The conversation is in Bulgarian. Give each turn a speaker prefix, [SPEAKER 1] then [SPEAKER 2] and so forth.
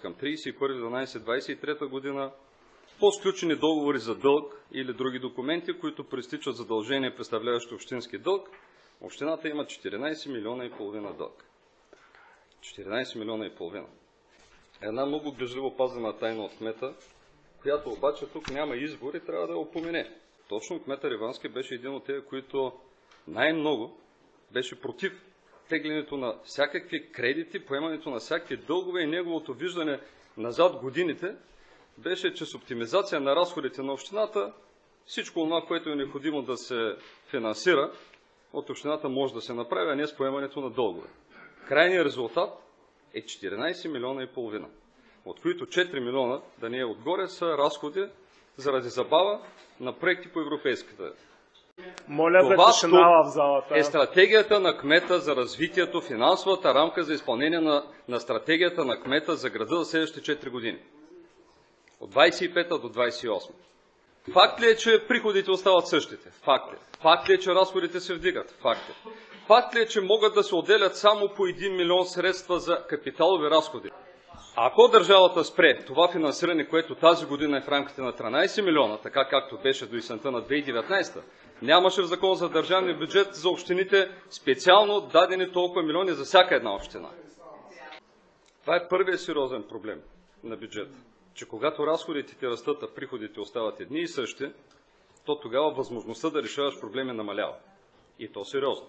[SPEAKER 1] към 31.12.23 година по сключени договори за дълг или други документи, които проистичат задължения, представляващи общински дълг, общината има 14 милиона и половина дълг. 14 милиона и половина. Една много грижливо пазена тайна от кмета, която обаче тук няма избор и трябва да я упомене. Точно кмета Ривански беше един от тези, които най-много беше против теглянето на всякакви кредити, поемането на всякакви дългове и неговото виждане назад годините беше, че с оптимизация на разходите на общината всичко това, което е необходимо да се финансира от общината, може да се направи, а не с поемането на дългове. Крайният резултат е 14 милиона и половина, от които 4 милиона, да не е отгоре, са разходи заради забава на проекти по европейската.
[SPEAKER 2] Моля бе, тишина в залата.
[SPEAKER 1] Е стратегията на кмета за развитието, финансовата рамка за изпълнение на стратегията на кмета за града за следващите 4 години. От 25-та до 28. Факт ли е, че приходите остават същите? Факт е. Факт ли е, че разходите се вдигат? Факт е. Факт ли е, че могат да се отделят само по 1 милион средства за капиталови разходи? Ако държавата спре това финансиране, което тази година е в рамките на 13 милиона, така както беше до есента на 2019, нямаше в закон за държавния бюджет за общините специално дадени толкова милиони за всяка една община. Това е първият сериозен проблем на бюджета, че когато разходите ти растат, а приходите остават едни и същи, то тогава възможността да решаваш проблеми намалява. И то сериозно.